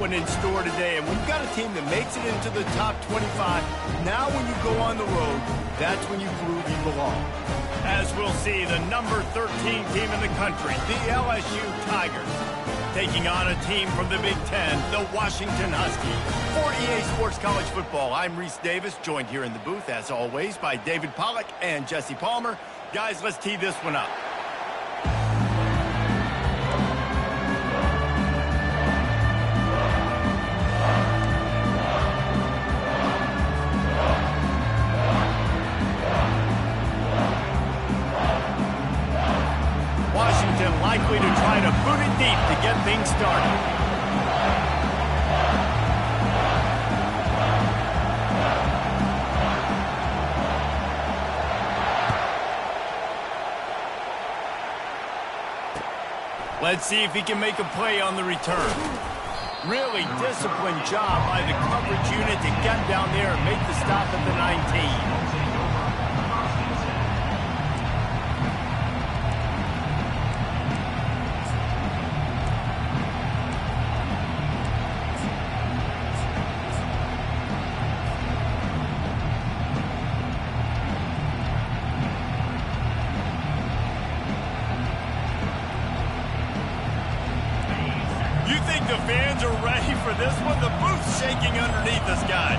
In store today, and when you've got a team that makes it into the top 25, now when you go on the road, that's when you prove you belong. As we'll see, the number 13 team in the country, the LSU Tigers, taking on a team from the Big Ten, the Washington Huskies. For EA Sports College Football, I'm Reese Davis, joined here in the booth, as always, by David Pollack and Jesse Palmer. Guys, let's tee this one up. Likely to try to boot it deep to get things started. Let's see if he can make a play on the return. Really disciplined job by the coverage unit to get down there and make the stop at the 19. The fans are ready for this one. The booth's shaking underneath us, guys.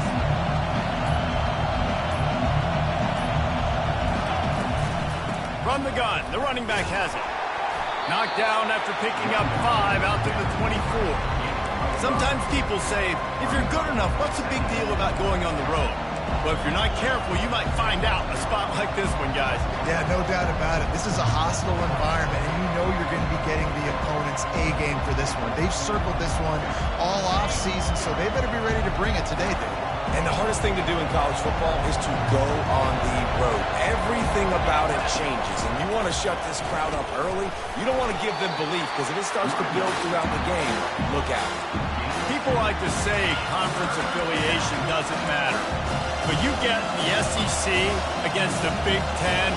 From the gun, the running back has it. Knocked down after picking up 5 out to the 24. Sometimes people say, if you're good enough, what's the big deal about going on the road? Well, if you're not careful, you might find out a spot like this one, guys. Yeah, no doubt about it. This is a hostile environment, and you know you're going to be getting the opponent's A game for this one. They've circled this one all off season, so they better be ready to bring it today, Dave. And the hardest thing to do in college football is to go on the road. Everything about it changes, and you want to shut this crowd up early. You don't want to give them belief, because if it starts to build throughout the game, look out. People like to say conference affiliation doesn't matter. But you get the SEC against the Big Ten,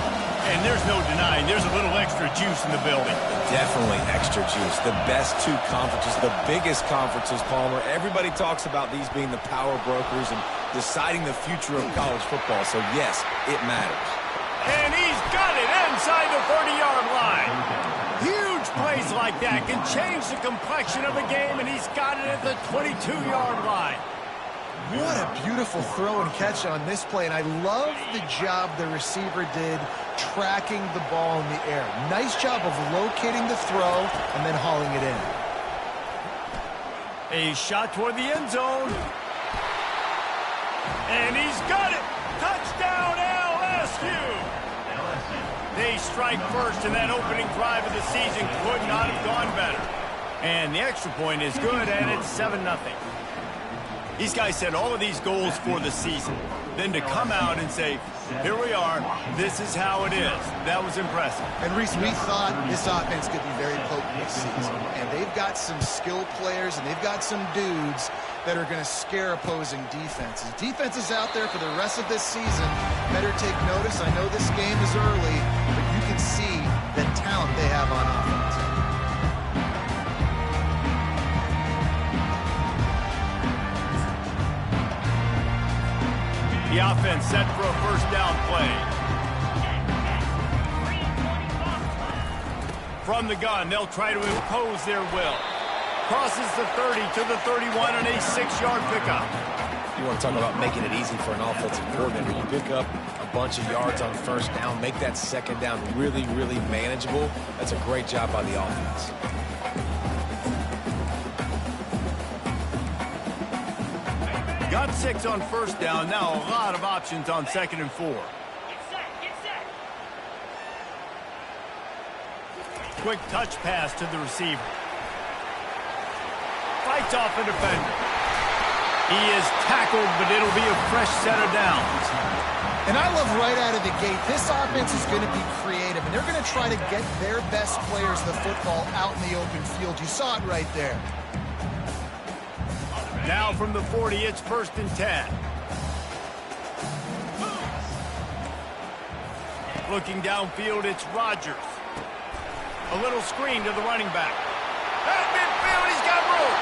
and there's no denying there's a little extra juice in the building. Definitely extra juice. The best two conferences, the biggest conferences, Palmer. Everybody talks about these being the power brokers and deciding the future of college football. So, yes, it matters. And he's got it inside the 30-yard line. Huge plays like that can change the complexion of the game, and he's got it at the 22-yard line. What a beautiful throw and catch on this play, and I love the job the receiver did tracking the ball in the air. Nice job of locating the throw and then hauling it in. A shot toward the end zone. And he's got it. Touchdown, LSU. They strike first, and that opening drive of the season could not have gone better. And the extra point is good, and it's 7-0. These guys set all of these goals for the season. Then to come out and say, here we are, this is how it is. That was impressive. And Reese, we thought this offense could be very potent this season. And they've got some skilled players, and they've got some dudes that are going to scare opposing defenses. Defenses out there for the rest of this season better take notice. I know this game is early, but you can see the talent they have on offense. The offense set for a first down play. From the gun, they'll try to impose their will. Crosses the 30 to the 31 on a 6-yard pickup. You want to talk about making it easy for an offensive coordinator. You pick up a bunch of yards on first down, make that second down really, really manageable. That's a great job by the offense. Got 6 on first down. Now a lot of options on 2nd and 4. Get set. Quick touch pass to the receiver. Fights off a defender. He is tackled, but it'll be a fresh set of downs. And I love right out of the gate, this offense is going to be creative, and they're going to try to get their best players the football out in the open field. You saw it right there. Now from the 40, it's 1st and 10. Looking downfield, it's Rodgers. A little screen to the running back. At midfield, he's got room.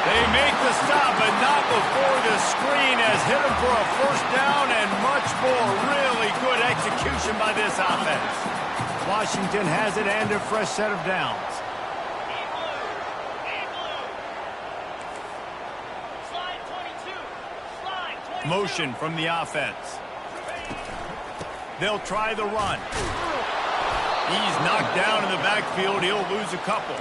They make the stop, but not before the screen has hit them for a first down and much more. Really good execution by this offense. Washington has it and a fresh set of downs. Motion from the offense. They'll try the run. He's knocked down in the backfield. He'll lose a couple.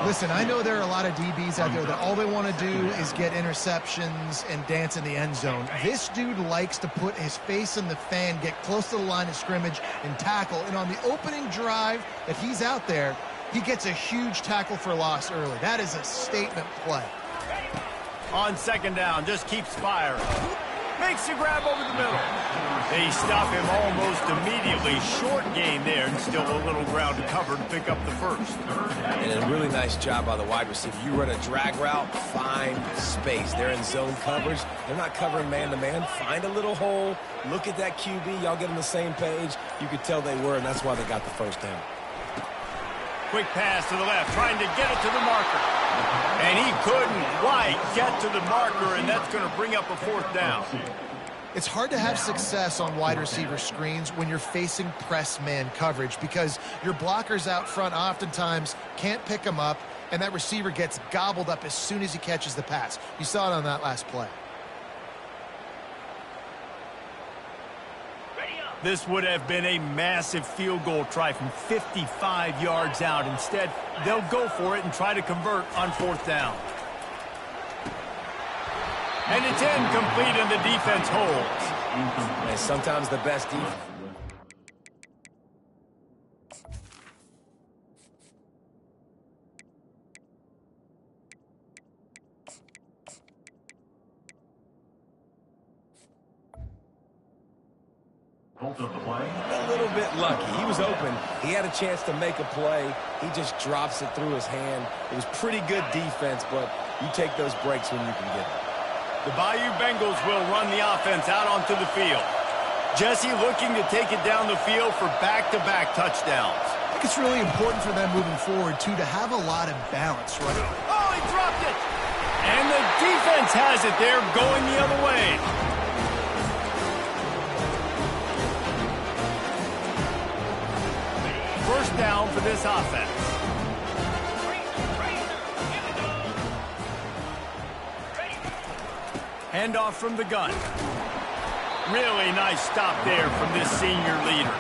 Listen, I know there are a lot of DBs out there that all they want to do is get interceptions and dance in the end zone. This dude likes to put his face in the fan, get close to the line of scrimmage, and tackle. And on the opening drive that he's out there, he gets a huge tackle for loss early. That is a statement play. On second down, just keeps firing. Makes the grab over the middle. They stop him almost immediately. Short gain there, and still a little ground to cover to pick up the first. And a really nice job by the wide receiver. You run a drag route, find space. They're in zone coverage. They're not covering man-to-man. Find a little hole. Look at that QB. Y'all get on the same page. You could tell they were, and that's why they got the first down. Quick pass to the left, trying to get it to the marker. And he couldn't quite get to the marker, and that's going to bring up a fourth down. It's hard to have success on wide receiver screens when you're facing press man coverage because your blockers out front oftentimes can't pick them up, and that receiver gets gobbled up as soon as he catches the pass. You saw it on that last play. This would have been a massive field goal try from 55 yards out. Instead, they'll go for it and try to convert on fourth down. And it's incomplete, and the defense holds. And sometimes the best defense. A little bit lucky. He was open. He had a chance to make a play. He just drops it through his hand. It was pretty good defense, but you take those breaks when you can get it. The Bayou Bengals will run the offense out onto the field. Jesse looking to take it down the field for back-to-back touchdowns. I think it's really important for them moving forward, too, to have a lot of balance, right? Oh, he dropped it! And the defense has it there, going the other way. First down for this offense. Handoff from the gun. Really nice stop there from this senior leader.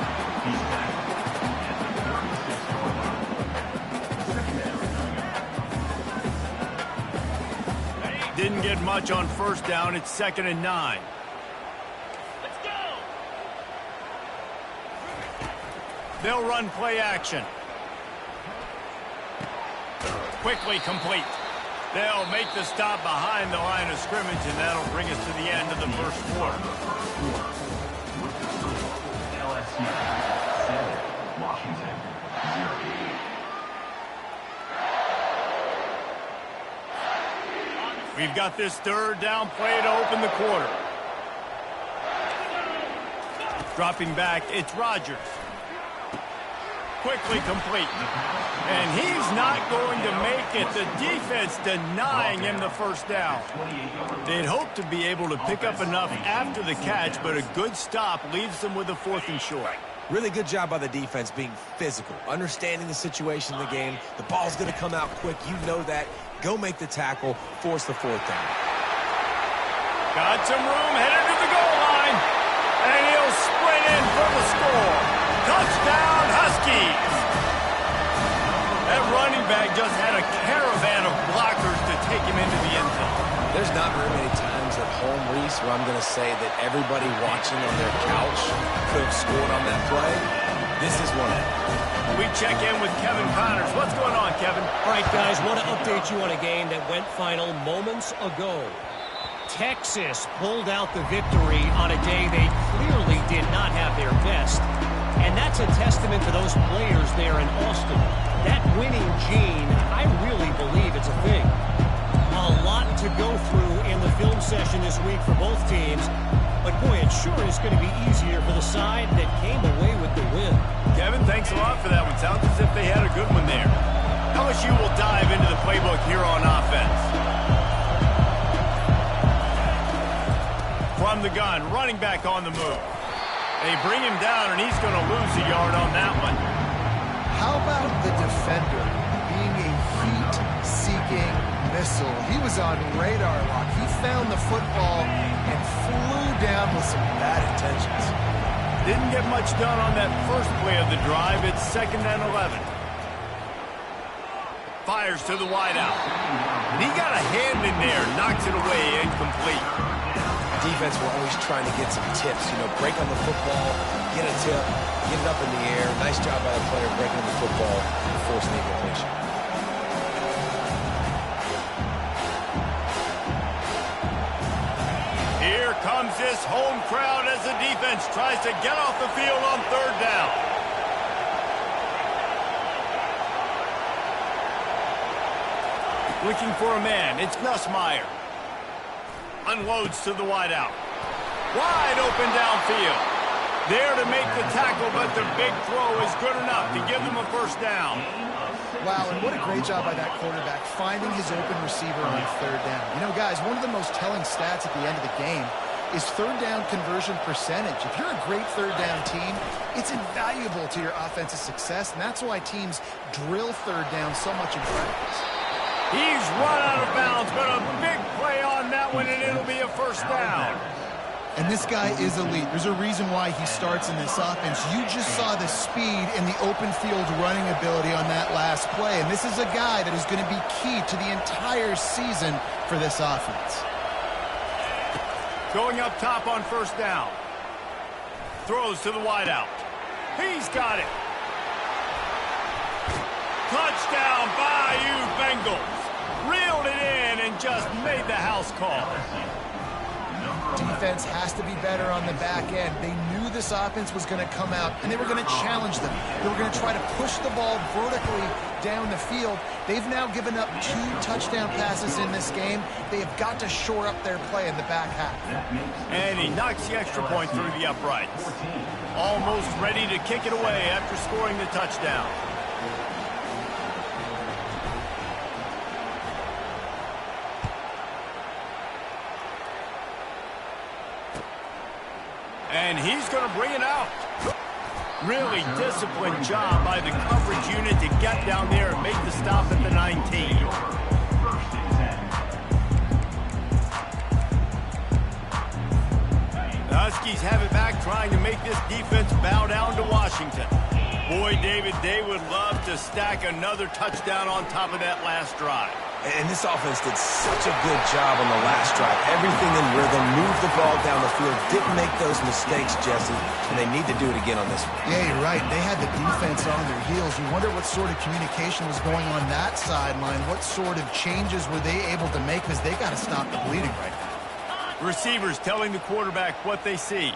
Didn't get much on first down. It's 2nd and 9. Let's go. They'll run play action. Quickly complete. They'll make the stop behind the line of scrimmage, and that'll bring us to the end of the first quarter. LSU 7, Washington 0. We've got this third down play to open the quarter. Dropping back, it's Rodgers. Quickly complete. And he's not going to make it. The defense denying him the first down. They'd hoped to be able to pick up enough after the catch, but a good stop leaves them with a 4th and short. Really good job by the defense being physical, understanding the situation in the game. The ball's going to come out quick. You know that. Go make the tackle, force the 4th down. Got some room, headed to the goal line. And he'll sprint in for the score. Touchdown, Huskies. That running back just had a caravan of blockers to take him into the end zone. There's not very many times at home, Reese, where I'm going to say that everybody watching on their couch could have scored on that play. This is one of them. We check in with Kevin Connors. What's going on, Kevin? All right, guys, want to update you on a game that went final moments ago. Texas pulled out the victory on a day they clearly did not have their best. And that's a testament to those players there in Austin. That winning gene, I really believe it's a thing. A lot to go through in the film session this week for both teams. But, boy, it sure is going to be easier for the side that came away with the win. Kevin, thanks a lot for that one. Sounds as if they had a good one there. LSU will dive into the playbook here on offense. from the gun, running back on the move. They bring him down, and he's going to lose a yard on that one. How about the defender being a heat-seeking missile? He was on radar lock. He found the football and flew down with some bad intentions. Didn't get much done on that first play of the drive. It's 2nd and 11. Fires to the wideout. And he got a hand in there, knocks it away, incomplete. Defense were always trying to get some tips, break on the football, get a tip, get it up in the air. Nice job by the player breaking the football and forcing the incompletion. Here comes this home crowd as the defense tries to get off the field on 3rd down. Looking for a man, it's Nussmeier. Unloads to the wideout. Wide open downfield. There to make the tackle, but the big throw is good enough to give them a 1st down. Wow, and what a great job by that quarterback finding his open receiver on 3rd down. Guys, one of the most telling stats at the end of the game is 3rd down conversion percentage. If you're a great 3rd down team, it's invaluable to your offensive success, and that's why teams drill 3rd down so much in practice. He's run out of bounds, but a big play on that one, and it'll be a 1st down. And this guy is elite. There's a reason why he starts in this offense. You just saw the speed and the open field running ability on that last play, and this is a guy that is going to be key to the entire season for this offense. Going up top on 1st down. Throws to the wideout. He's got it. Touchdown, Bayou Bengals. Reeled it in and just made the house call. Defense has to be better on the back end. They knew this offense was going to come out, and they were going to challenge them. They were going to try to push the ball vertically down the field. They've now given up 2 touchdown passes in this game. They have got to shore up their play in the back half. And he knocks the extra point through the uprights. Almost ready to kick it away after scoring the touchdown. And he's going to bring it out. Really disciplined job by the coverage unit to get down there and make the stop at the 19. The Huskies have it back, trying to make this defense bow down to Washington. Boy, David, they would love to stack another touchdown on top of that last drive. And this offense did such a good job on the last drive. Everything in rhythm, moved the ball down the field, didn't make those mistakes, Jesse, and they need to do it again on this one. Yeah, you're right. They had the defense on their heels. You wonder what sort of communication was going on that sideline. What sort of changes were they able to make, because they got to stop the bleeding right now. Receivers telling the quarterback what they see.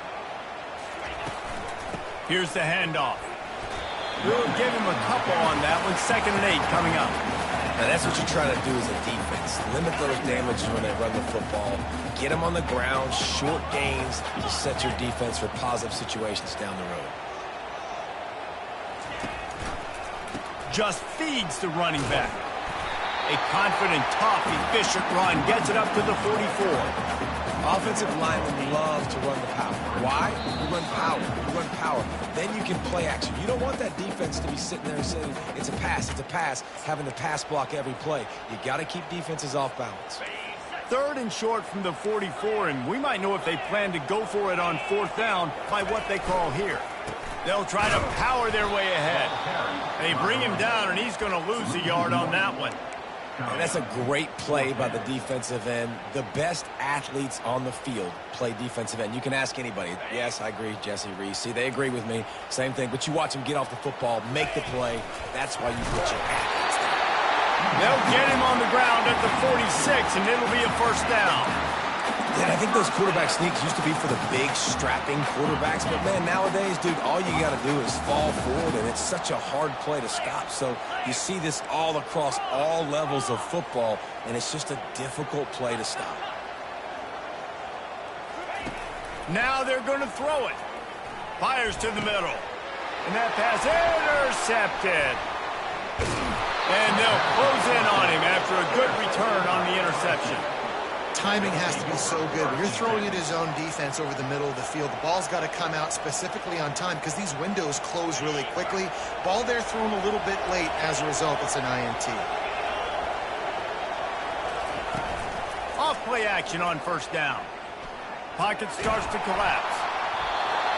Here's the handoff. We'll give him a couple on that one. 2nd and 8 coming up. Now, that's what you're trying to do as a defense. Limit those damages when they run the football. Get them on the ground, short gains to set your defense for positive situations down the road. Just feeds the running back. A confident, tough, efficient run gets it up to the 44. Offensive linemen love to run the power. Why? You run power. You run power. Then you can play action. You don't want that defense to be sitting there saying, it's a pass, having to pass block every play. You got to keep defenses off balance. 3rd and short from the 44, and we might know if they plan to go for it on 4th down by what they call here. They'll try to power their way ahead. They bring him down, and he's going to lose a yard on that one. And that's a great play by the defensive end. The best athletes on the field play defensive end. You can ask anybody. Yes, I agree, Jesse Reese. See, they agree with me. Same thing. But you watch them get off the football, make the play. That's why you put your athletes there. They'll get him on the ground at the 46, and it'll be a 1st down. And I think those quarterback sneaks used to be for the big, strapping quarterbacks. But, man, nowadays, dude, all you got to do is fall forward, and it's such a hard play to stop. So you see this all across all levels of football, and it's just a difficult play to stop. Now they're going to throw it. Fires to the middle. And that pass intercepted. And they'll close in on him after a good return on the interception. timing has to be so good. When you're throwing at his own defense over the middle of the field, the ball's got to come out specifically on time because these windows close really quickly. Ball there thrown a little bit late. As a result, it's an INT. Off-play action on first down. Pocket starts to collapse.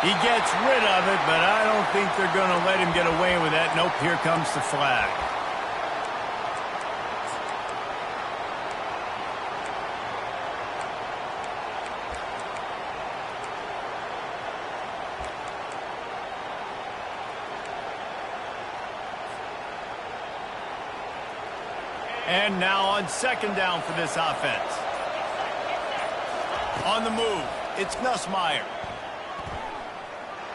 He gets rid of it, but I don't think they're going to let him get away with that. Nope, here comes the flag. And now on second down for this offense. On the move, it's Nussmeier.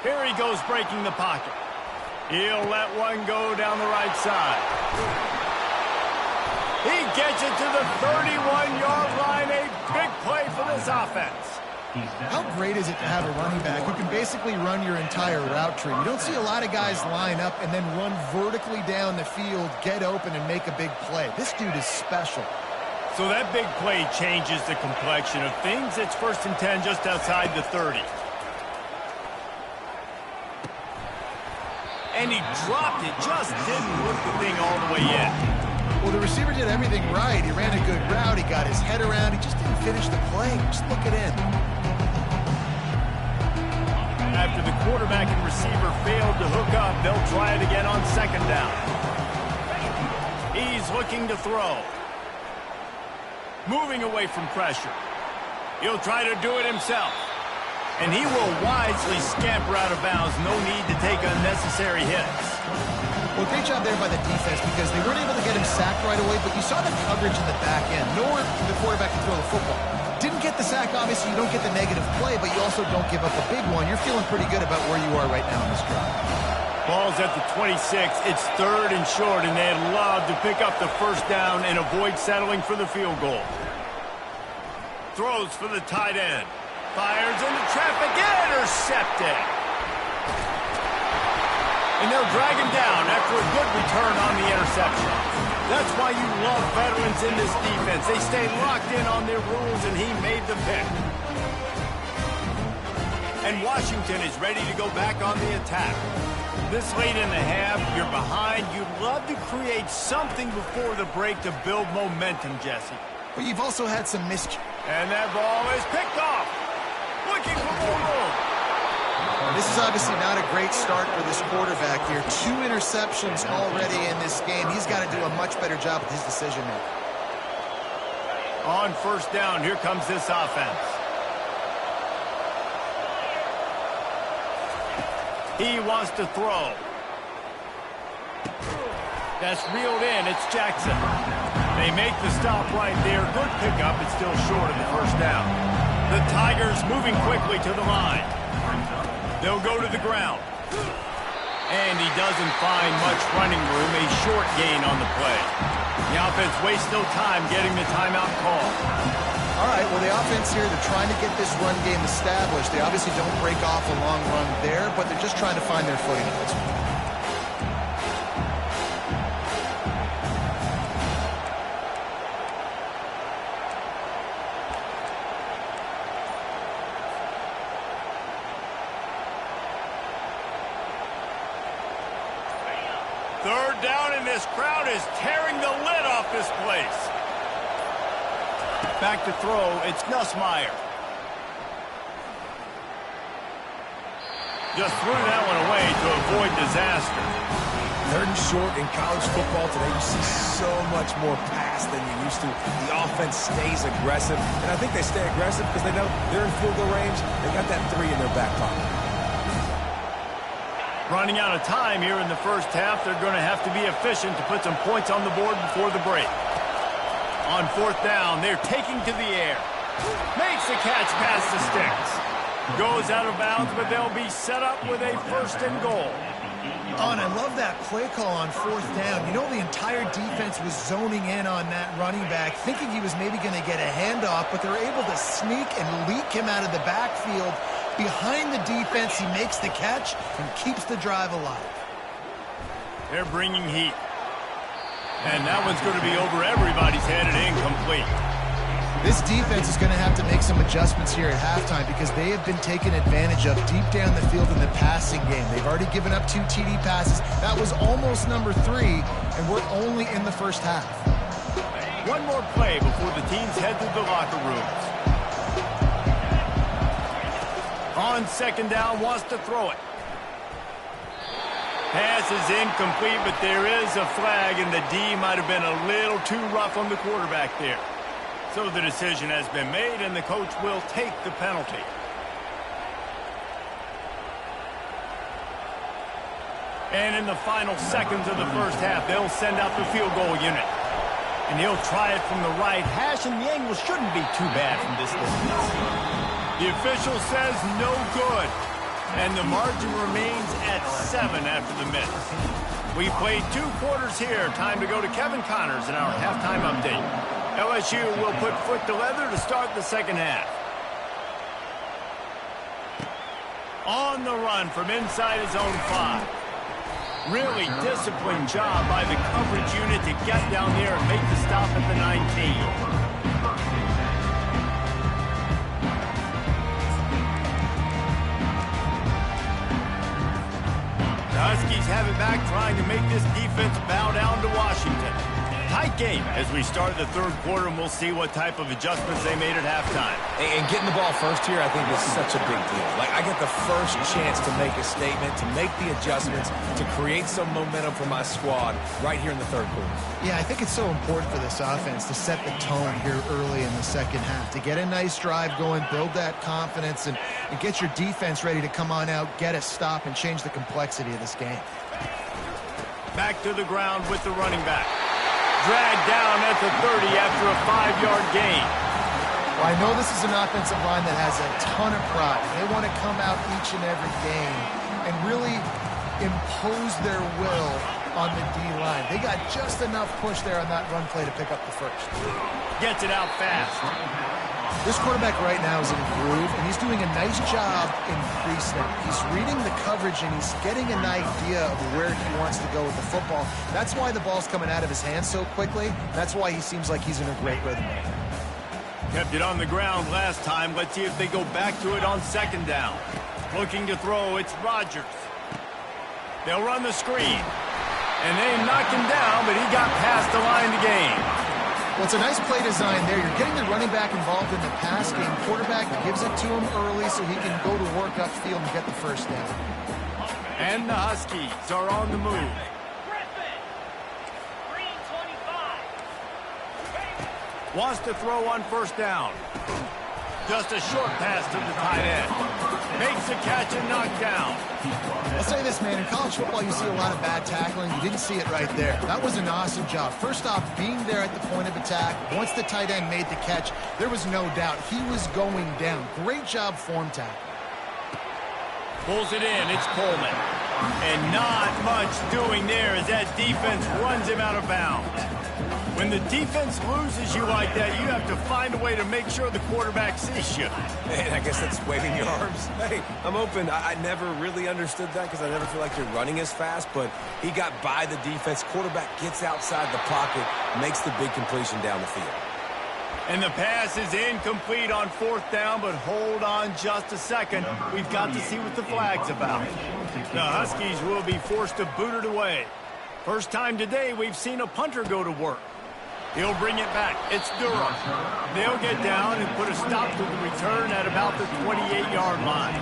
Here he goes breaking the pocket. He'll let one go down the right side. He gets it to the 31-yard line. A big play for this offense. How great is it to have a running back who can basically run your entire route tree? You don't see a lot of guys line up and then run vertically down the field, get open, and make a big play. This dude is special. So that big play changes the complexion of things. It's 1st and 10 just outside the 30. And he dropped it, just didn't look the thing all the way in. Well, the receiver did everything right. He ran a good route. He got his head around. He just didn't finish the play. Just look it in. After the quarterback and receiver failed to hook up, they'll try it again on second down. He's looking to throw. Moving away from pressure. He'll try to do it himself. And he will wisely scamper out of bounds. No need to take unnecessary hits. Well, great job there by the defense because they weren't able to get him sacked right away, but you saw the coverage in the back end. Nowhere for the quarterback to throw the football. Didn't get the sack, obviously. You don't get the negative play, but you also don't give up a big one. You're feeling pretty good about where you are right now in this drive. Ball's at the 26. It's 3rd and short, and they'd love to pick up the first down and avoid settling for the field goal. Throws for the tight end. Fires into traffic, intercepted. And they'll drag him down after a good return on the interception. That's why you love veterans in this defense. They stay locked in on their rules, and he made the pick. And Washington is ready to go back on the attack. This late in the half, you're behind. You'd love to create something before the break to build momentum, Jesse. But you've also had some mischief. And that ball is picked off. Looking for more room. This is obviously not a great start for this quarterback here. 2 interceptions already in this game. He's got to do a much better job with his decision-making. On first down, here comes this offense. He wants to throw. That's reeled in. It's Jackson. They make the stop right there. Good pickup. It's still short of the first down. The Tigers moving quickly to the line. They'll go to the ground. And he doesn't find much running room. A short gain on the play. The offense wastes no time getting the timeout call. All right, well, the offense here, they're trying to get this run game established. They obviously don't break off a long run there, but they're just trying to find their footing at this point. Third down, and this crowd is tearing the lid off this place. Back to throw, it's Nussmeier. Just threw that one away to avoid disaster. 3rd and short in college football today, you see so much more pass than you used to. The offense stays aggressive, and I think they stay aggressive because they know they're in field goal range. They got that 3 in their back pocket. Running out of time here in the first half, they're going to have to be efficient to put some points on the board before the break. On 4th down, they're taking to the air. Makes the catch past the sticks. Goes out of bounds, but they'll be set up with a 1st and goal. Oh, and I love that play call on 4th down. You know, the entire defense was zoning in on that running back, thinking he was maybe going to get a handoff, but they're able to sneak and leak him out of the backfield. Behind the defense, he makes the catch and keeps the drive alive. They're bringing heat. And that one's going to be over everybody's head and incomplete. This defense is going to have to make some adjustments here at halftime because they have been taken advantage of deep down the field in the passing game. They've already given up 2 TD passes. That was almost number 3, and we're only in the first half. One more play before the teams head to the locker rooms. On second down, wants to throw it. Pass is incomplete, but there is a flag, and the D might have been a little too rough on the quarterback there. So the decision has been made, and the coach will take the penalty. And in the final seconds of the first half, they'll send out the field goal unit. And he'll try it from the right hash, and the angle shouldn't be too bad from this distance. The official says no good, and the margin remains at 7 after the miss. We played 2 quarters here. Time to go to Kevin Connors in our halftime update. LSU will put foot to leather to start the second half. On the run from inside his own 5. Really disciplined job by the coverage unit to get down there and make the stop at the 19. The Huskies have it back, trying to make this defense bow down to Washington. Tight game as we start the third quarter, and we'll see what type of adjustments they made at halftime. And getting the ball first here, I think, is such a big deal. Like, I get the first chance to make a statement, to make the adjustments, to create some momentum for my squad right here in the third quarter. Yeah, I think it's so important for this offense to set the tone here early in the second half, to get a nice drive going, build that confidence, and get your defense ready to come on out, get a stop, and change the complexity of this game. Back to the ground with the running back. Dragged down at the 30 after a 5-yard gain. Well, I know this is an offensive line that has a ton of pride. They want to come out each and every game and really impose their will on the D-line. They got just enough push there on that run play to pick up the first. Gets it out fast. This quarterback right now is in a groove, and he's doing a nice job in pre-snap. He's reading the coverage, and he's getting an idea of where he wants to go with the football. That's why the ball's coming out of his hands so quickly. That's why he seems like he's in a great rhythm right now. Kept it on the ground last time. Let's see if they go back to it on second down. Looking to throw, it's Rodgers. They'll run the screen. And they knocked him down, but he got past the line to gain. Well, it's a nice play design there. You're getting the running back involved in the pass game. Quarterback gives it to him early so he can go to work upfield and get the first down. And the Huskies are on the move. Wants to throw on first down. Just a short pass to the tight end. Makes the catch and knocked down. I'll say this, man. In college football, you see a lot of bad tackling. You didn't see it right there. That was an awesome job. First off, being there at the point of attack. Once the tight end made the catch, there was no doubt he was going down. Great job form tackle. Pulls it in. It's Coleman. And not much doing there as that defense runs him out of bounds. When the defense loses you like that, you have to find a way to make sure the quarterback sees you. And I guess that's waving your arms. Hey, I'm open. I never really understood that because I never feel like you're running as fast, but he got by the defense. Quarterback gets outside the pocket, makes the big completion down the field. And the pass is incomplete on fourth down, but hold on just a second. We've got to see what the flag's about. The Huskies will be forced to boot it away. First time today we've seen a punter go to work. He'll bring it back. It's Durham. They'll get down and put a stop to the return at about the 28-yard line.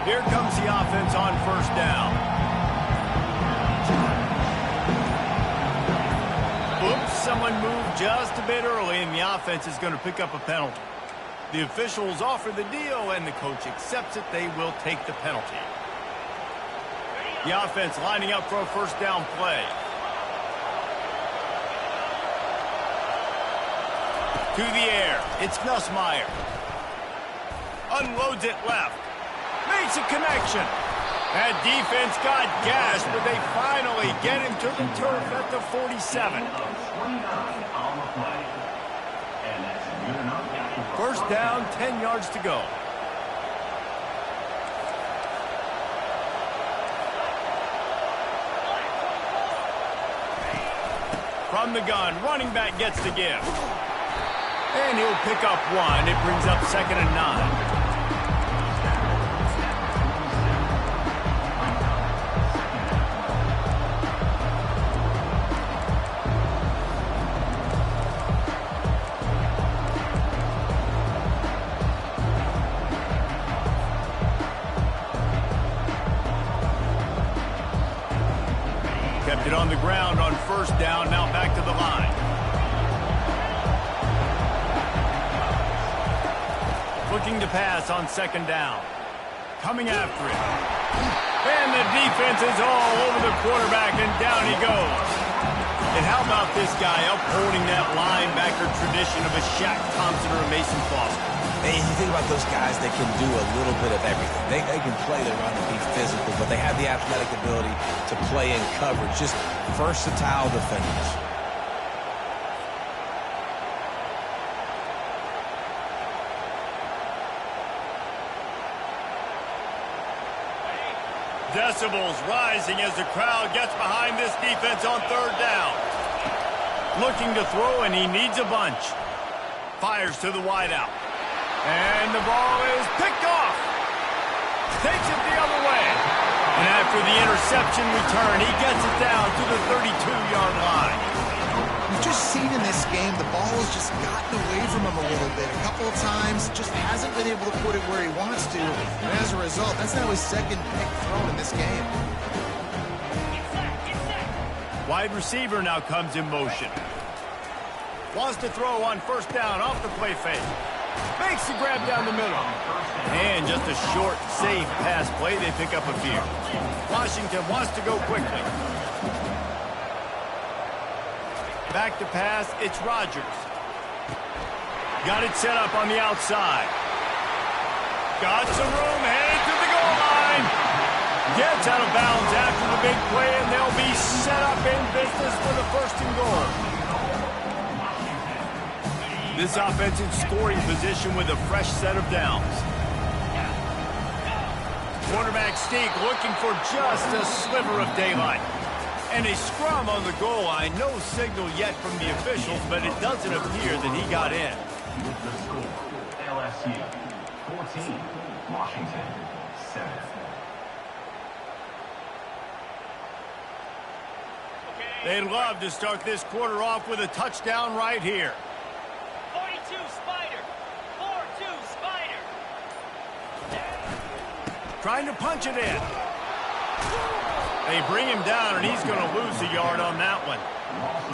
Here comes the offense on first down. Oops, someone moved just a bit early, and the offense is going to pick up a penalty. The officials offer the deal, and the coach accepts it. They will take the penalty. The offense lining up for a first down play. To the air. It's Nussmeier. Unloads it left. Makes a connection. That defense got gashed, but they finally get him to the turf at the 47. First down, 10 yards to go. From the gun, running back gets the give. And he'll pick up one. It brings up 2nd and 9. Kept it on the ground on first down, now back to the line. Looking to pass on 2nd down. Coming after it. And the defense is all over the quarterback, and down he goes. And how about this guy upholding that linebacker tradition of a Shaq Thompson or a Mason Foster? Hey, you think about those guys that can do a little bit of everything. They can play the run and be physical, but they have the athletic ability to play in coverage. Just versatile defenders. Decibels rising as the crowd gets behind this defense on 3rd down. Looking to throw, and he needs a bunch. Fires to the wideout. And the ball is picked off. Takes it the other way. And after the interception return, he gets it down to the 32-yard line. We've just seen in this game the ball has just gotten away from him a little bit. A couple of times, just hasn't been able to put it where he wants to. And as a result, that's now his 2nd pick thrown in this game. Wide receiver now comes in motion. Wants to throw on 1st down off the play fake. Makes the grab down the middle. And just a short, safe pass play. They pick up a few. Washington wants to go quickly. Back to pass, it's Rodgers. Got it set up on the outside. Got some room, headed to the goal line. Gets out of bounds after the big play, and they'll be set up in business for the 1st and goal. This offense in scoring position with a fresh set of downs. Quarterback sneak looking for just a sliver of daylight. And a scrum on the goal line. No signal yet from the officials, but it doesn't appear that he got in. The score, LSU 14, Washington 7. They'd love to start this quarter off with a touchdown right here. 42 Spider. 4-2 Spider. Trying to punch it in. They bring him down, and he's going to lose a yard on that one.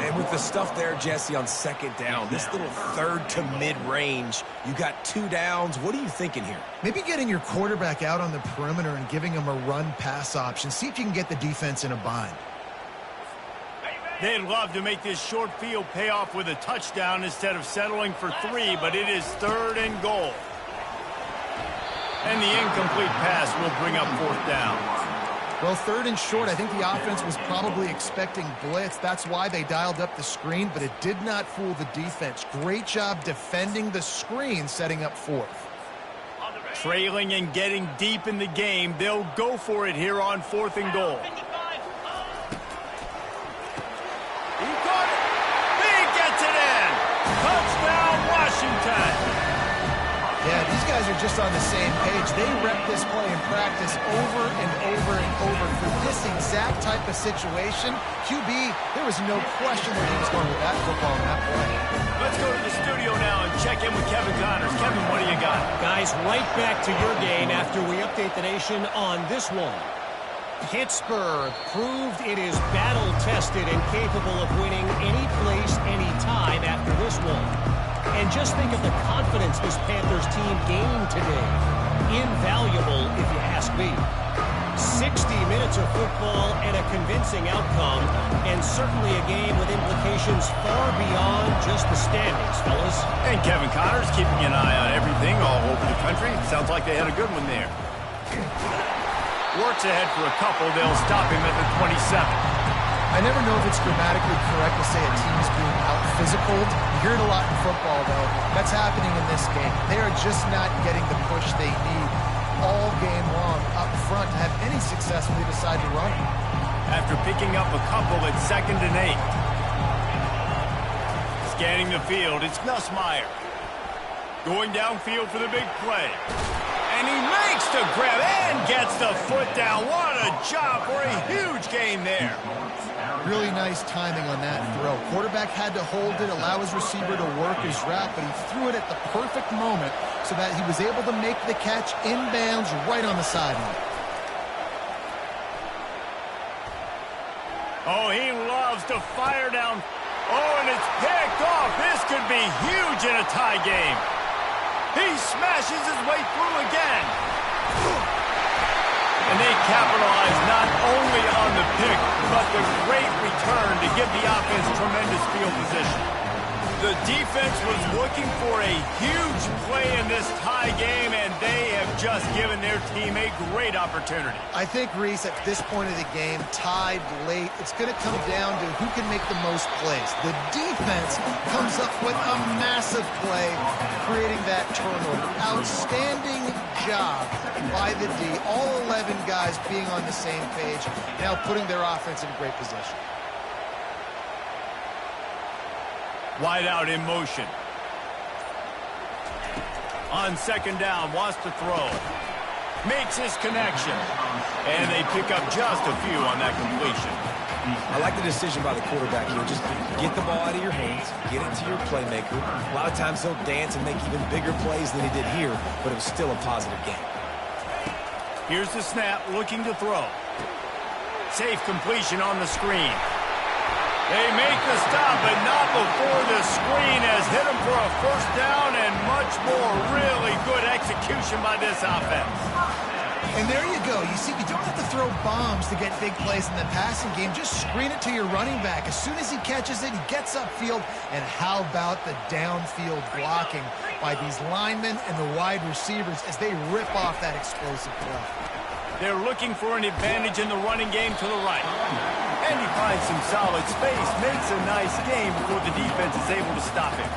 And with the stuff there, Jesse, on 2nd down, this little 3rd to mid-range, you got 2 downs. What are you thinking here? Maybe getting your quarterback out on the perimeter and giving him a run-pass option. See if you can get the defense in a bind. They'd love to make this short field pay off with a touchdown instead of settling for 3, but it is 3rd and goal. And the incomplete pass will bring up 4th down. Well, 3rd and short, I think the offense was probably expecting blitz. That's why they dialed up the screen, but it did not fool the defense. Great job defending the screen, setting up 4th. Trailing and getting deep in the game, they'll go for it here on 4th and goal. He got it. He gets it in. Touchdown, Washington. Yeah, these guys are just on the same page. They rep this play in practice over and over and over. For this exact type of situation, QB, there was no question that he was going with that football in that play. Let's go to the studio now and check in with Kevin Connors. Kevin, what do you got? Guys, right back to your game after we update the nation on this one. Pittsburgh proved it is battle-tested and capable of winning any place, any time after this one. And just think of the confidence this Panthers team gained today. Invaluable, if you ask me. 60 minutes of football and a convincing outcome, and certainly a game with implications far beyond just the standings, fellas. And Kevin Connors keeping an eye on everything all over the country. Sounds like they had a good one there. Works ahead for a couple. They'll stop him at the 27. I never know if it's grammatically correct to say a team's being out-physicaled. You hear it a lot in football, though. That's happening in this game. They are just not getting the push they need all game long up front to have any success when they decide to run it. After picking up a couple at 2nd and 8. Scanning the field, it's Nussmeier. Going downfield for the big play. And he makes the grab and gets the foot down. What a job for a huge gain there. Really nice timing on that throw. Quarterback had to hold it, allow his receiver to work his route, but he threw it at the perfect moment so that he was able to make the catch inbounds right on the sideline. Oh, he loves to fire down. Oh, and it's picked off. This could be huge in a tie game. He smashes his way through again. And they capitalize not only on the pick, but the great return to give the offense tremendous field position. The defense was looking for a huge play in this tie game, and they have just given their team a great opportunity. I think, Reese, at this point of the game, tied late, it's going to come down to who can make the most plays. The defense comes up with a massive play, creating that turnover. Outstanding job by the D. All 11 guys being on the same page, now putting their offense in great position. Wide out in motion. On 2nd down, wants to throw. Makes his connection. And they pick up just a few on that completion. I like the decision by the quarterback here. Just get the ball out of your hands, get it to your playmaker. A lot of times he'll dance and make even bigger plays than he did here, but it was still a positive game. Here's the snap, looking to throw. Safe completion on the screen. They make the stop, but not before the screen has hit them for a 1st down and much more. Really good execution by this offense. And there you go. You see, you don't have to throw bombs to get big plays in the passing game. Just screen it to your running back. As soon as he catches it, he gets upfield. And how about the downfield blocking by these linemen and the wide receivers as they rip off that explosive play. They're looking for an advantage in the running game to the right. And he finds some solid space, makes a nice game before the defense is able to stop him.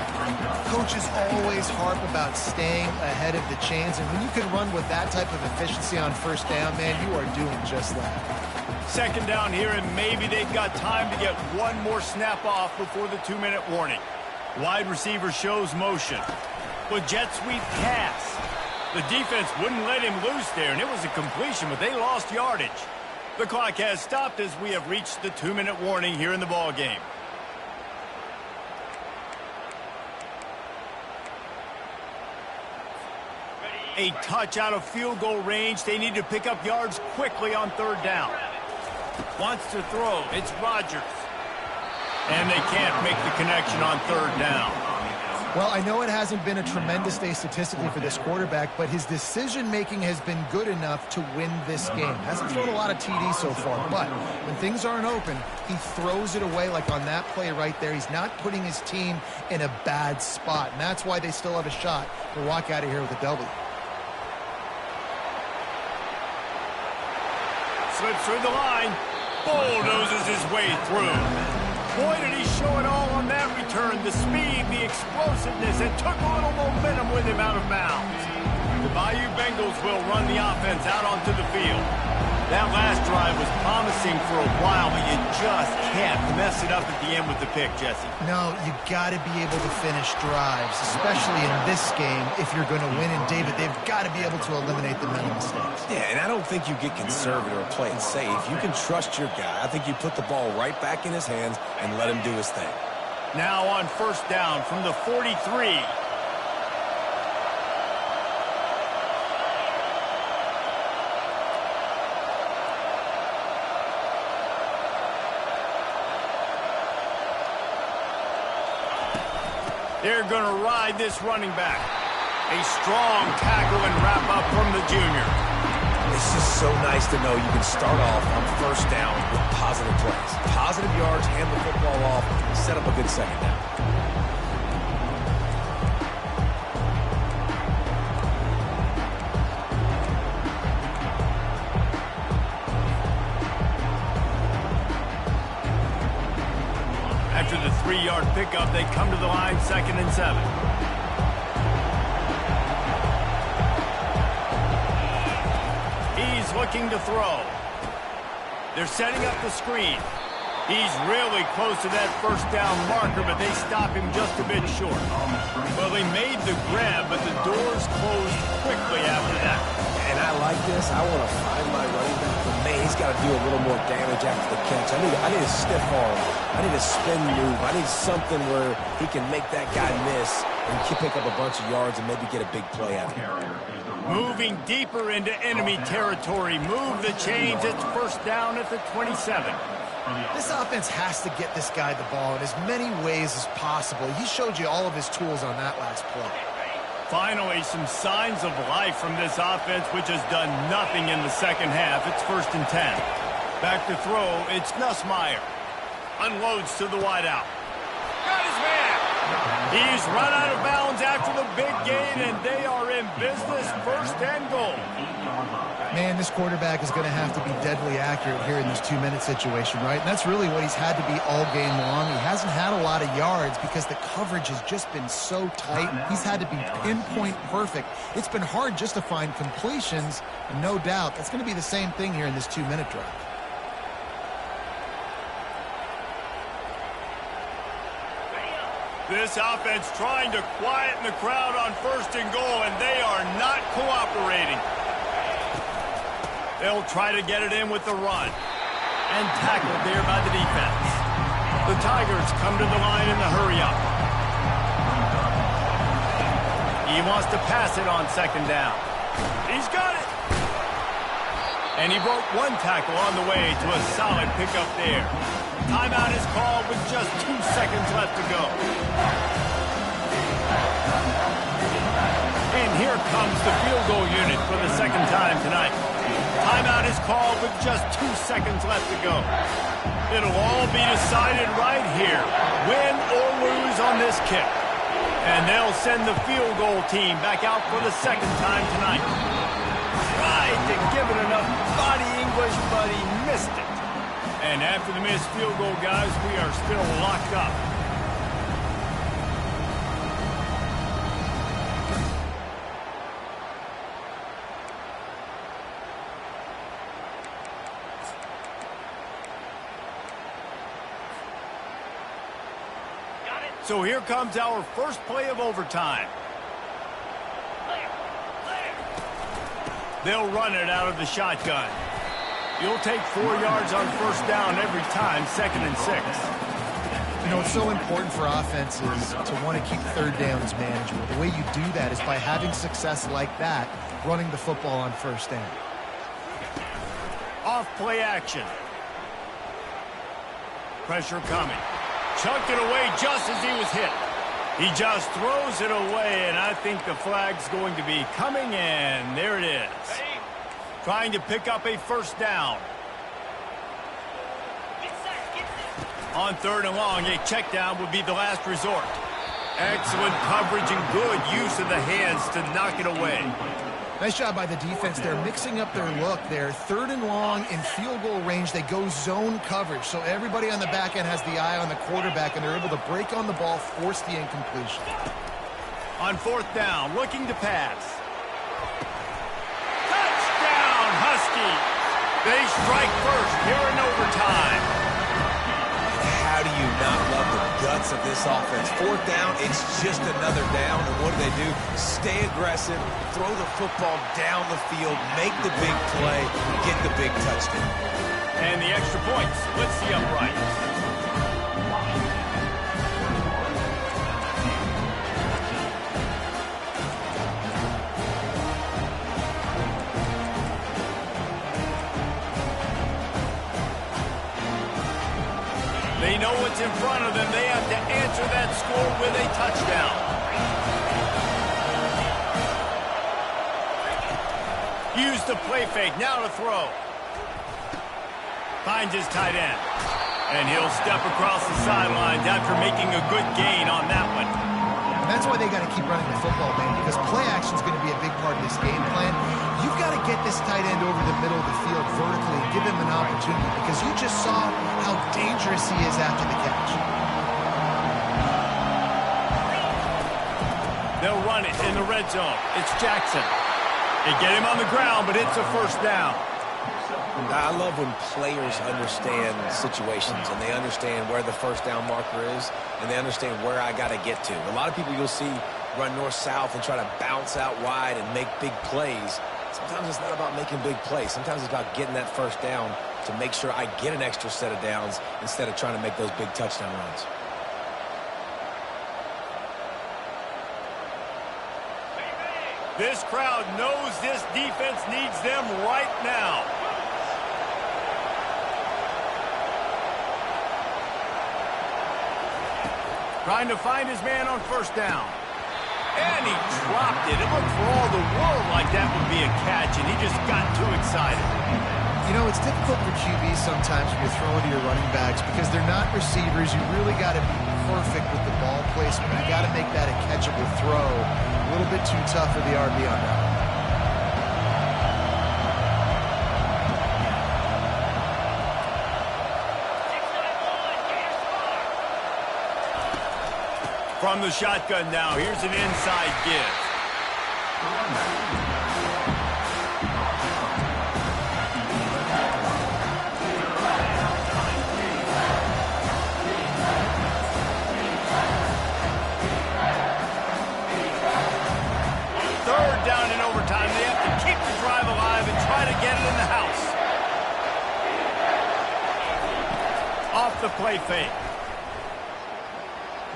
Coaches always harp about staying ahead of the chains, and when you can run with that type of efficiency on 1st down, man, you are doing just that. 2nd down here, and maybe they've got time to get one more snap off before the 2-minute warning. Wide receiver shows motion. With jet sweep pass. The defense wouldn't let him loose there, and it was a completion, but they lost yardage. The clock has stopped as we have reached the 2-minute warning here in the ball game. A touch out of field goal range. They need to pick up yards quickly on 3rd down. Wants to throw. It's Rodgers. And they can't make the connection on 3rd down. Well, I know it hasn't been a tremendous day statistically for this quarterback, but his decision-making has been good enough to win this game. Hasn't thrown a lot of TDs so far, but when things aren't open, he throws it away like on that play right there. He's not putting his team in a bad spot, and that's why they still have a shot to walk out of here with a W. Slips through the line, bulldozes his way through. Boy, did he show it all on that return. The speed, the explosiveness, and took a little momentum with him out of bounds. The Bayou Bengals will run the offense out onto the field. That last drive was promising for a while, but you just can't mess it up at the end with the pick, Jesse. No, you got to be able to finish drives, especially in this game if you're going to win. And, David, they've got to be able to eliminate the mental mistakes. Yeah, and I don't think you get conservative or play it safe. You can trust your guy. I think you put the ball right back in his hands and let him do his thing. Now on 1st down from the 43. They're going to ride this running back. A strong tackle and wrap up from the junior. It's just so nice to know you can start off on 1st down with positive plays. Positive yards, hand the football off, set up a good 2nd down. pickup. They come to the line 2nd and 7. He's looking to throw. They're setting up the screen. He's really close to that first down marker, but they stop him just a bit short. Well, they made the grab, but the doors closed quickly after that. And I like this. I want to find my running back, but man, he's got to do a little more damage after the catch. I need a stiff arm. I need a spin move. I need something where he can make that guy miss and pick up a bunch of yards and maybe get a big play out of it. Moving deeper into enemy territory. Move the chains. It's first down at the 27. This offense has to get this guy the ball in as many ways as possible. He showed you all of his tools on that last play. Finally, some signs of life from this offense, which has done nothing in the second half. It's 1st and 10. Back to throw. It's Nussmeier. Unloads to the wideout. Got his man. He's run out of bounds after the big gain, and they are in business. 1st and goal. Man, this quarterback is going to have to be deadly accurate here in this 2-minute situation, right? And that's really what he's had to be all game long. He hasn't had a lot of yards because the coverage has just been so tight. He's had to be pinpoint perfect. It's been hard just to find completions, and no doubt that's going to be the same thing here in this 2-minute drive. This offense trying to quieten the crowd on 1st and goal, and they are not cooperating. They'll try to get it in with the run. And tackled there by the defense. The Tigers come to the line in the hurry-up. He wants to pass it on 2nd down. He's got it. And he broke one tackle on the way to a solid pickup there. Timeout is called with just 2 seconds left to go. And here comes the field goal unit for the 2nd time tonight. Timeout is called with just 2 seconds left to go. It'll all be decided right here, win or lose on this kick. And they'll send the field goal team back out for the 2nd time tonight. Tried to give it enough body English, but he missed it. And after the missed field goal, guys, we are still locked up. So here comes our first play of overtime. They'll run it out of the shotgun. You'll take 4 yards on 1st down every time, 2nd and 6. You know, it's so important for offenses to want to keep 3rd downs manageable. The way you do that is by having success like that, running the football on 1st down. Off play action. Pressure coming. Chucked it away just as he was hit. He just throws it away, and I think the flag's going to be coming, and there it is. Trying to pick up a 1st down. On 3rd and long, a check down would be the last resort. Excellent coverage and good use of the hands to knock it away. Nice job by the defense. They're mixing up their look there. 3rd and long in field goal range. They go zone coverage. So everybody on the back end has the eye on the quarterback, and they're able to break on the ball, force the incompletion. On 4th down, looking to pass. Touchdown, Huskies. They strike first here in overtime. How do you not love the guts of this offense? 4th down, it's just another down. And what do? Stay aggressive, throw the football down the field, make the big play, get the big touchdown. And the extra point splits the uprights. They know what's in front of them. They have to answer that score with a touchdown. Use the play fake. Now to throw. Finds his tight end. And he'll step across the sidelines after making a good gain on that one. And that's why they got to keep running the football, man, because play action is going to be a big part of this game plan. You've got to get this tight end over the middle of the field vertically and give him an opportunity, because you just saw how dangerous he is after the catch. They'll run it in the red zone. It's Jackson. They get him on the ground, but it's a first down. I love when players understand situations and they understand where the first down marker is and they understand where I got to get to. A lot of people you'll see run north-south and try to bounce out wide and make big plays. Sometimes it's not about making big plays. Sometimes it's about getting that first down to make sure I get an extra set of downs instead of trying to make those big touchdown runs. This crowd knows this defense needs them right now. Trying to find his man on first down. And he dropped it. It looked for all the world like that would be a catch, and he just got too excited. You know, it's difficult for QBs sometimes when you're throwing to your running backs because they're not receivers. You really got to be perfect with the ball placement. You got to make that a catchable throw. A little bit too tough for the RB on that. From the shotgun now, here's an inside give. Third down in overtime. They have to keep the drive alive and try to get it in the house. Off the play fake.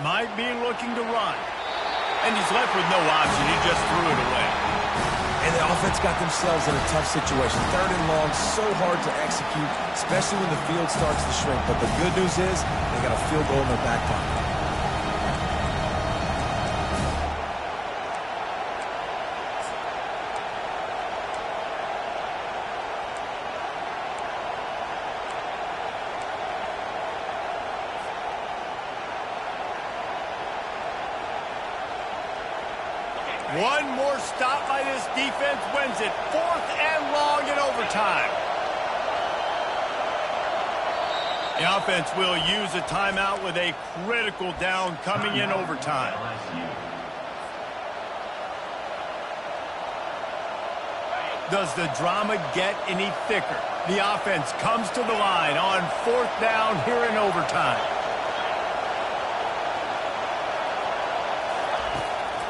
Might be looking to run. And he's left with no option. He just threw it away. And the offense got themselves in a tough situation. Third and long, so hard to execute, especially when the field starts to shrink. But the good news is they got a field goal in their back pocket. One more stop by this defense wins it. 4th and long in overtime. The offense will use a timeout with a critical down coming in overtime. Does the drama get any thicker? The offense comes to the line on 4th down here in overtime.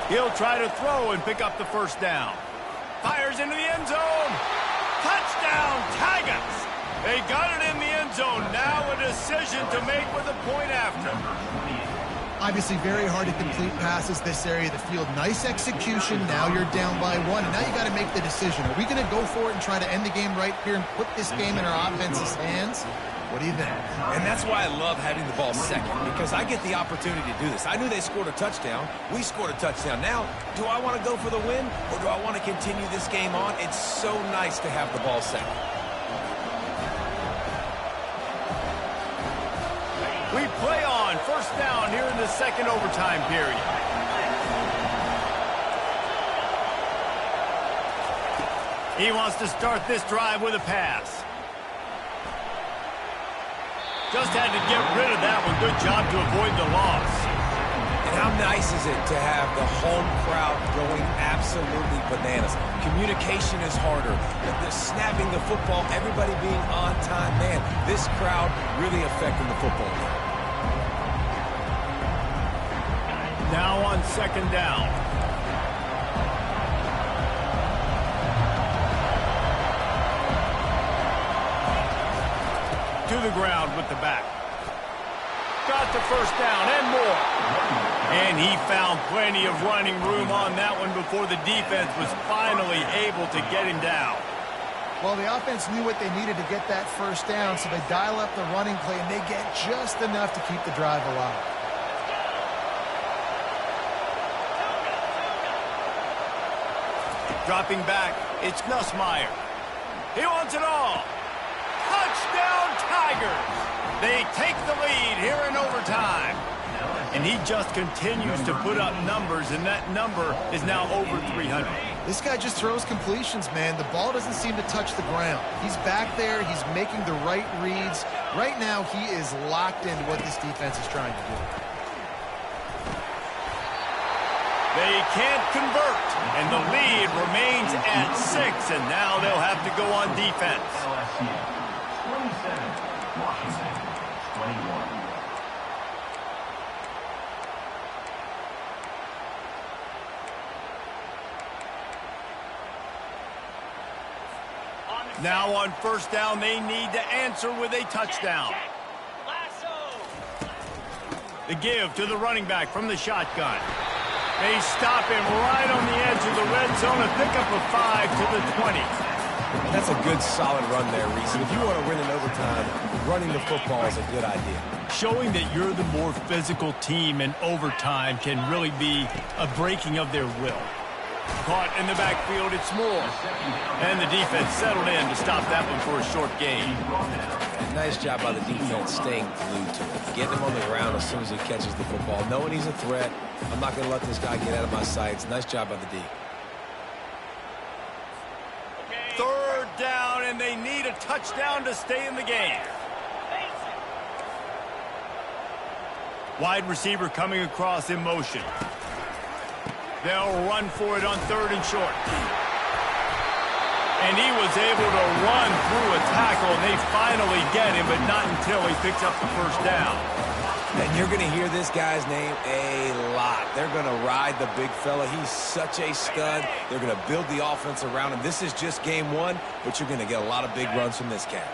He'll try to throw and pick up the first down. Fires into the end zone. Touchdown, Tigers. They got it in the end zone. Now a decision to make with a point after. Obviously very hard to complete passes this area of the field. Nice execution. Now you're down by 1. And now you got to make the decision. Are we going to go for it and try to end the game right here and put this game in our offense's hands? What do you think? And that's why I love having the ball second, because I get the opportunity to do this. I knew they scored a touchdown. We scored a touchdown. Now, do I want to go for the win, or do I want to continue this game on? It's so nice to have the ball second. We play on first down here in the second overtime period. He wants to start this drive with a pass. Just had to get rid of that one. Good job to avoid the loss. And how nice is it to have the home crowd going absolutely bananas? Communication is harder. The snapping the football, everybody being on time. Man, this crowd really affecting the football game. Now on second down. To the ground with the back. Got the first down and more. And he found plenty of running room on that one before the defense was finally able to get him down. Well, the offense knew what they needed to get that first down, so they dial up the running play, and they get just enough to keep the drive alive. Dropping back, it's Nussmeier. He wants it all. Touchdown, Tigers! They take the lead here in overtime. And he just continues to put up numbers, and that number is now over 300. This guy just throws completions, man. The ball doesn't seem to touch the ground. He's back there. He's making the right reads. Right now, he is locked into what this defense is trying to do. They can't convert, and the lead remains at 6, and now they'll have to go on defense. LSU 27, Washington 21. Now on first down, they need to answer with a touchdown. The give to the running back from the shotgun. They stop him right on the edge of the red zone, a pickup of 5 to the 20. That's a good, solid run there, Reese. If you want to win in overtime, running the football is a good idea. Showing that you're the more physical team in overtime can really be a breaking of their will. Caught in the backfield, it's Moore. And the defense settled in to stop that one for a short gain. Nice job by the defense staying glued to it. Getting him on the ground as soon as he catches the football. Knowing he's a threat, I'm not going to let this guy get out of my sights. Nice job by the D. Third down, and they need a touchdown to stay in the game. Wide receiver coming across in motion. They'll run for it on 3rd and short. And he was able to run through a tackle, and they finally get him, but not until he picks up the first down. And you're going to hear this guy's name a lot. They're going to ride the big fella. He's such a stud. They're going to build the offense around him. This is just game 1, but you're going to get a lot of big runs from this cat.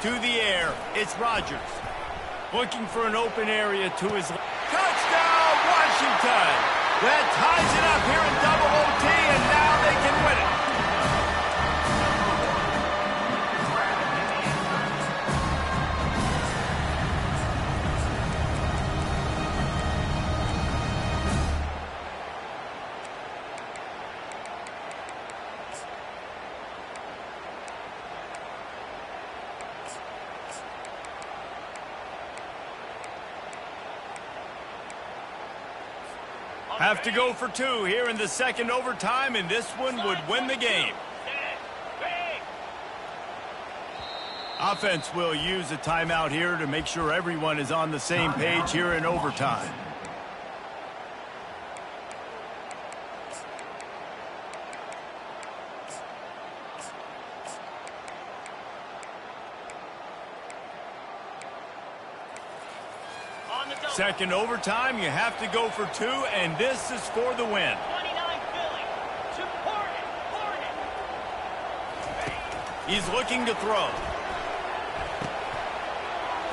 To the air, it's Rodgers. Looking for an open area to his left. Touchdown, Washington! That ties it up here in double OT, and now they can win it. Have to go for 2 here in the second overtime, and this one would win the game. Offense will use a timeout here to make sure everyone is on the same page here in overtime. Second overtime, you have to go for 2, and this is for the win. 29 Philly to Hornet. He's looking to throw.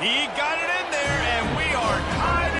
He got it in there, and